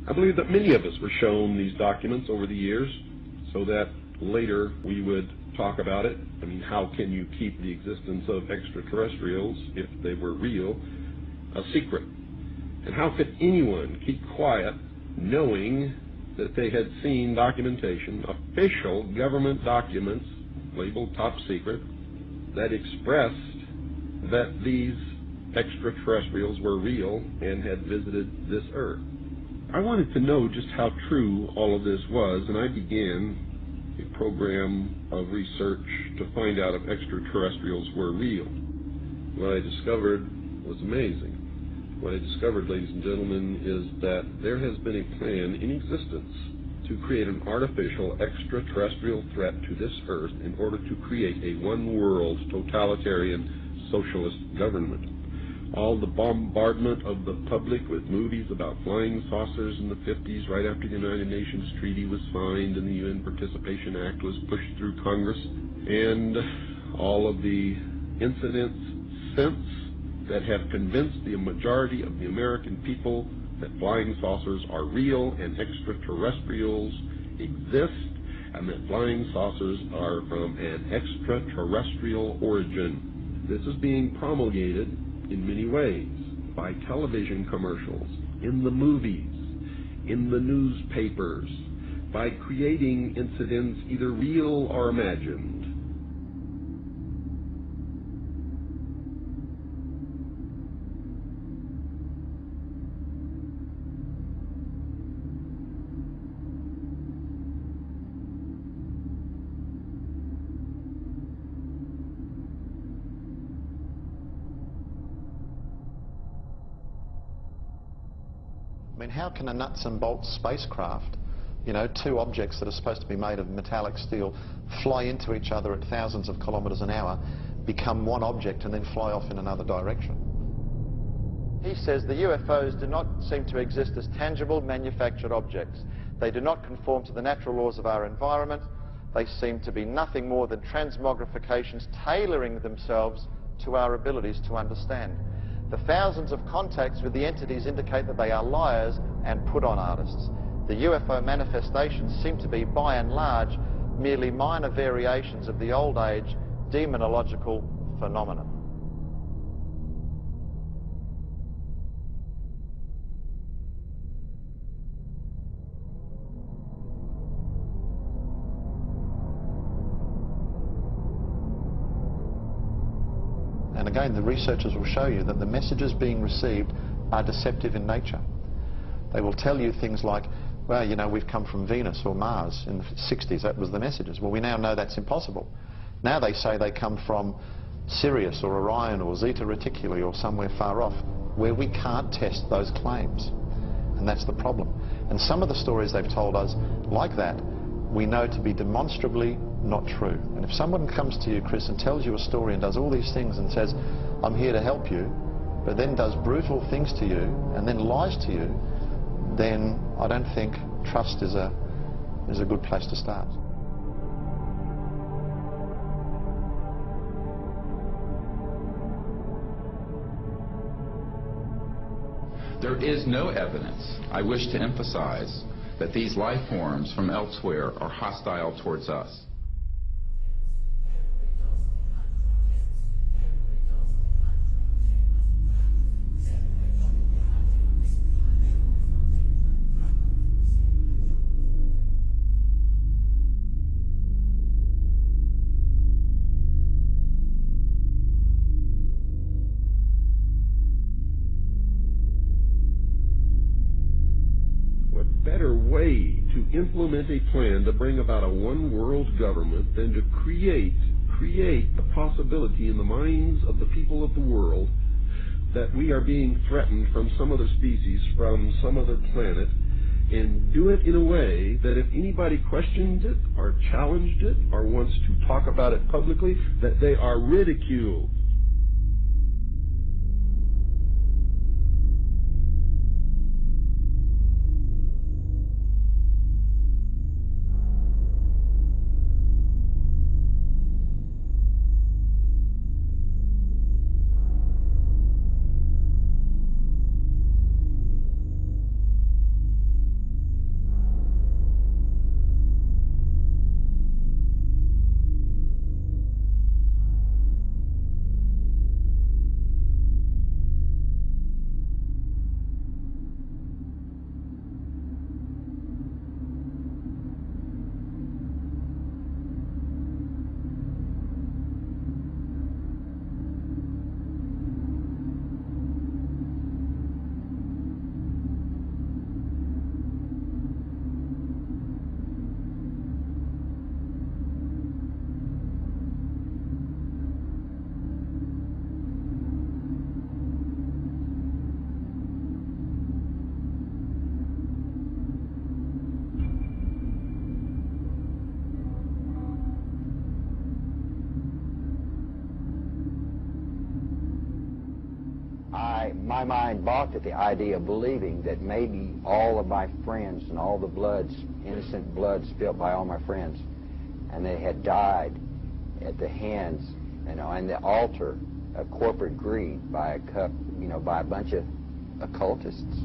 I believe that many of us were shown these documents over the years so that later we would talk about it. I mean, how can you keep the existence of extraterrestrials, if they were real, a secret? And how could anyone keep quiet knowing that they had seen documentation, official government documents labeled top secret, that expressed that these extraterrestrials were real and had visited this earth? I wanted to know just how true all of this was, and I began a program of research to find out if extraterrestrials were real. What I discovered was amazing. What I discovered, ladies and gentlemen, is that there has been a plan in existence to create an artificial extraterrestrial threat to this earth in order to create a one-world totalitarian socialist government. All the bombardment of the public with movies about flying saucers in the 50s, right after the United Nations Treaty was signed and the UN Participation Act was pushed through Congress, and all of the incidents since that have convinced the majority of the American people that flying saucers are real and extraterrestrials exist, and that flying saucers are from an extraterrestrial origin. This is being promulgated in many ways, by television commercials, in the movies, in the newspapers, by creating incidents either real or imagined. I mean, how can a nuts and bolts spacecraft, you know, two objects that are supposed to be made of metallic steel, fly into each other at thousands of kilometers an hour, become one object and then fly off in another direction? He says the UFOs do not seem to exist as tangible, manufactured objects. They do not conform to the natural laws of our environment. They seem to be nothing more than transmogrifications tailoring themselves to our abilities to understand. The thousands of contacts with the entities indicate that they are liars and put-on artists. The UFO manifestations seem to be, by and large, merely minor variations of the old-age demonological phenomenon. And again, the researchers will show you that the messages being received are deceptive in nature. They will tell you things like, well, you know, we've come from Venus or Mars. In the 60s, that was the messages. Well, we now know that's impossible. Now they say they come from Sirius or Orion or Zeta Reticuli or somewhere far off, where we can't test those claims. And that's the problem. And some of the stories they've told us, like that, we know to be demonstrably not true. And if someone comes to you, Chris, and tells you a story and does all these things and says, I'm here to help you, but then does brutal things to you and then lies to you, then I don't think trust is a good place to start. There is no evidence, I wish to emphasize, that these life forms from elsewhere are hostile towards us. Better way to implement a plan to bring about a one-world government than to create the possibility in the minds of the people of the world that we are being threatened from some other species, from some other planet, and do it in a way that if anybody questions it or challenged it or wants to talk about it publicly, that they are ridiculed. My mind balked at the idea of believing that maybe all of my friends and all the bloods, innocent blood spilled by all my friends, and they had died at the hands, and the altar of corporate greed by a bunch of occultists.